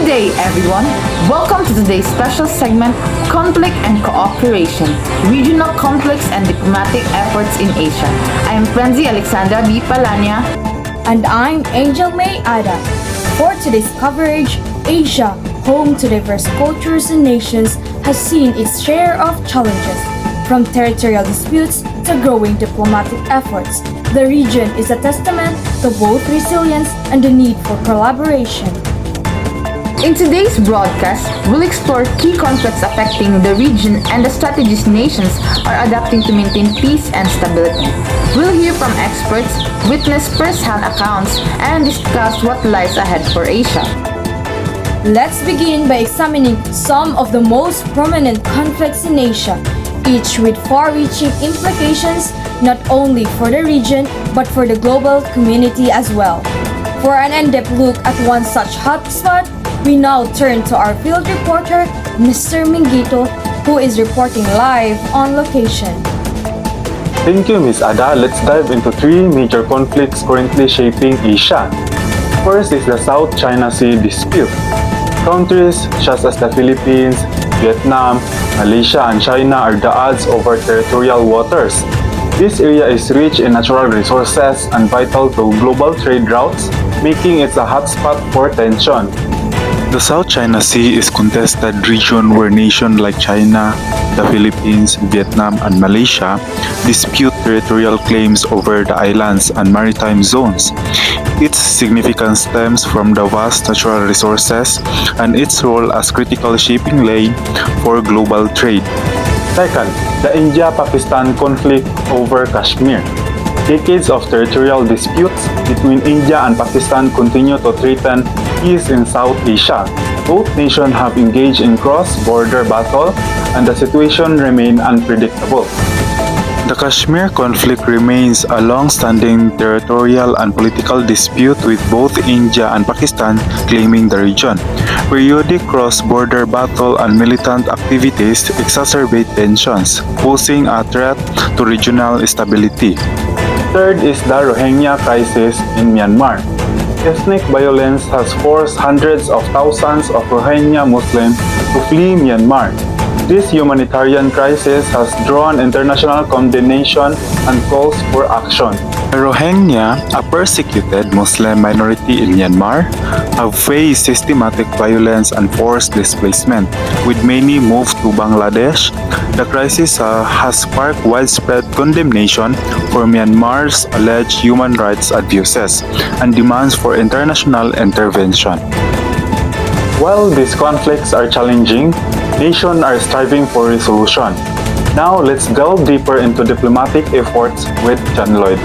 Good day, everyone. Welcome to today's special segment, Conflict and Cooperation, Regional Conflicts and Diplomatic Efforts in Asia. I am Frenzy Alexandra B. Palania. And I'm Angel May Ada. For today's coverage, Asia, home to diverse cultures and nations, has seen its share of challenges. From territorial disputes to growing diplomatic efforts, the region is a testament to both resilience and the need for collaboration. In today's broadcast, we'll explore key conflicts affecting the region and the strategies nations are adopting to maintain peace and stability. We'll hear from experts, witness first-hand accounts, and discuss what lies ahead for Asia. Let's begin by examining some of the most prominent conflicts in Asia, each with far-reaching implications not only for the region but for the global community as well. For an in-depth look at one such hotspot, we now turn to our field reporter, Mr. Mingito, who is reporting live on location. Thank you, Ms. Ada. Let's dive into three major conflicts currently shaping Asia. First is the South China Sea dispute. Countries such as the Philippines, Vietnam, Malaysia, and China are the odds over territorial waters. This area is rich in natural resources and vital to global trade routes, making it a hotspot for tension. The South China Sea is a contested region where nations like China, the Philippines, Vietnam, and Malaysia dispute territorial claims over the islands and maritime zones. Its significance stems from the vast natural resources and its role as critical shipping lane for global trade. Second, the India-Pakistan conflict over Kashmir. Decades of territorial disputes between India and Pakistan continue to threaten peace in South Asia. Both nations have engaged in cross-border battle and the situation remains unpredictable. The Kashmir conflict remains a long-standing territorial and political dispute with both India and Pakistan claiming the region. Periodic cross-border battle and militant activities exacerbate tensions, posing a threat to regional stability. Third is the Rohingya crisis in Myanmar. Ethnic violence has forced hundreds of thousands of Rohingya Muslims to flee Myanmar. This humanitarian crisis has drawn international condemnation and calls for action. The Rohingya, a persecuted Muslim minority in Myanmar, have faced systematic violence and forced displacement, with many moved to Bangladesh. The crisis has sparked widespread condemnation for Myanmar's alleged human rights abuses and demands for international intervention. While these conflicts are challenging, nations are striving for resolution. Now let's delve deeper into diplomatic efforts with John Lloyd.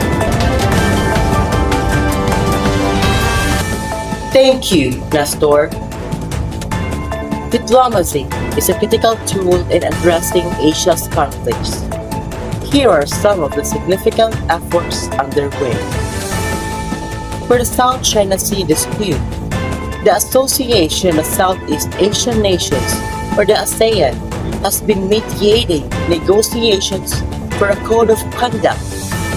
Thank you, Nestor. Diplomacy is a critical tool in addressing Asia's conflicts. Here are some of the significant efforts underway. For the South China Sea dispute, the Association of Southeast Asian Nations, or the ASEAN, has been mediating negotiations for a code of conduct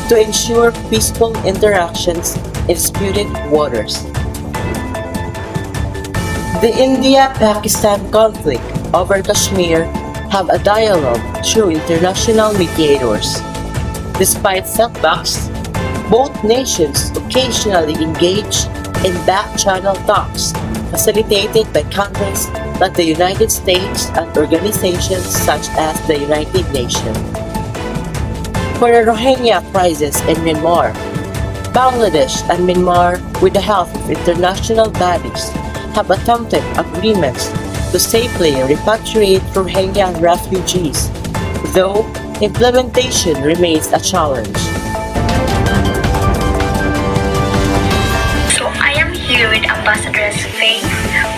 to ensure peaceful interactions in disputed waters. The India-Pakistan conflict over Kashmir have a dialogue through international mediators. Despite setbacks, both nations occasionally engage in back-channel talks facilitated by countries like the United States and organizations such as the United Nations. For the Rohingya crisis in Myanmar, Bangladesh and Myanmar, with the help of international bodies, have attempted agreements to safely repatriate Rohingya refugees, though implementation remains a challenge. So I am here with Ambassador Fei,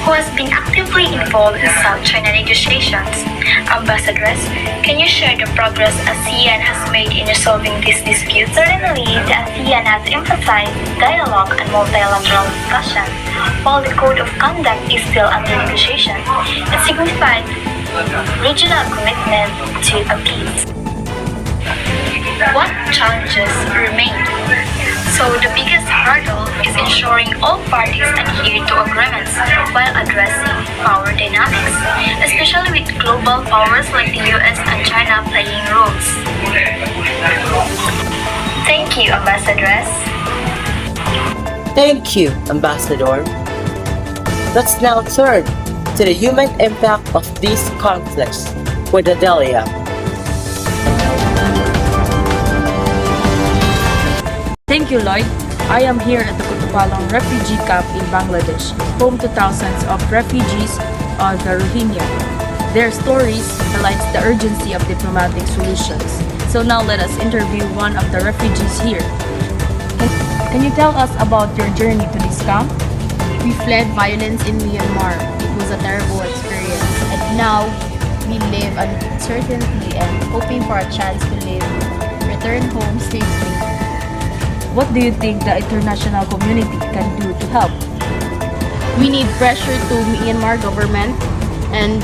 who has been actively involved in South China negotiations. Ambassadress, can you share the progress ASEAN has made in resolving this dispute? Certainly, the ASEAN has emphasized dialogue and multilateral discussion, while the Code of Conduct is still under negotiation. It signifies regional commitment to a peace. What challenges remain? So the biggest hurdle is ensuring all parties adhere to agreements while addressing global powers like the US and China playing roles? Thank you, Ambassadress. Thank you, Ambassador. Let's now turn to the human impact of these conflicts with Adelia. Thank you, Lloyd. I am here at the Kutupalong refugee camp in Bangladesh, home to thousands of refugees of the Rohingya. Their stories highlight the urgency of diplomatic solutions. So now let us interview one of the refugees here. Can you tell us about your journey to this camp? We fled violence in Myanmar. It was a terrible experience. And now, we live uncertainty and hoping for a chance to return home safely. What do you think the international community can do to help? We need pressure to Myanmar government and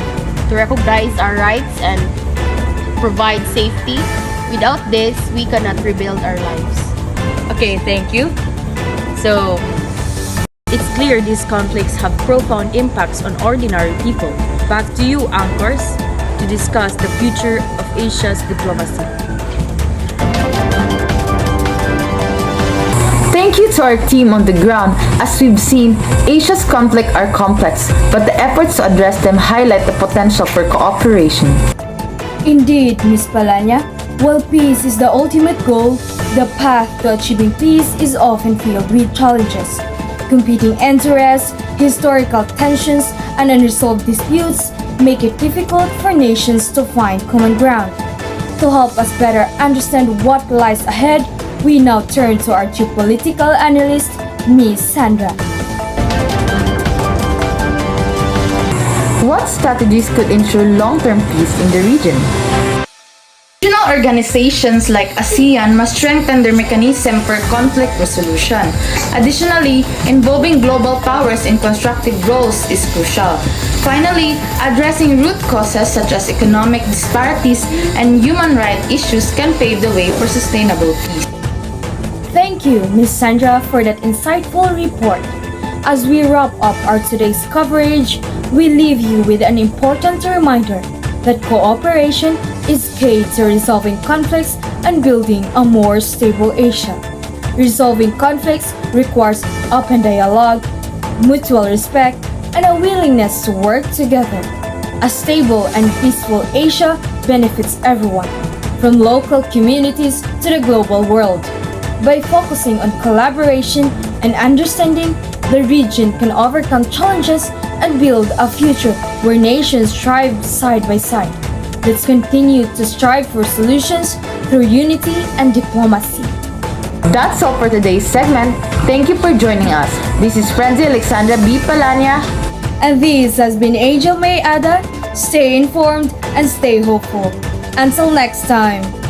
to recognize our rights and provide safety. Without this, we cannot rebuild our lives. Okay, thank you. So, it's clear these conflicts have profound impacts on ordinary people. Back to you, anchors, to discuss the future of Asia's diplomacy. Thank you to our team on the ground. As we've seen, Asia's conflicts are complex, but the efforts to address them highlight the potential for cooperation. Indeed, Ms. Palanya, while peace is the ultimate goal, the path to achieving peace is often filled with challenges. Competing interests, historical tensions, and unresolved disputes make it difficult for nations to find common ground. To help us better understand what lies ahead, we now turn to our geopolitical analyst, Ms. Sandra. What strategies could ensure long-term peace in the region? Regional organizations like ASEAN must strengthen their mechanism for conflict resolution. Additionally, involving global powers in constructive roles is crucial. Finally, addressing root causes such as economic disparities and human rights issues can pave the way for sustainable peace. Thank you, Ms. Sandra, for that insightful report. As we wrap up our today's coverage, we leave you with an important reminder that cooperation is key to resolving conflicts and building a more stable Asia. Resolving conflicts requires open dialogue, mutual respect, and a willingness to work together. A stable and peaceful Asia benefits everyone, from local communities to the global world. By focusing on collaboration and understanding, the region can overcome challenges and build a future where nations thrive side by side. Let's continue to strive for solutions through unity and diplomacy. That's all for today's segment. Thank you for joining us. This is Frenzy Alexandra B. Palanya. And this has been Angel May Ada. Stay informed and stay hopeful. Until next time.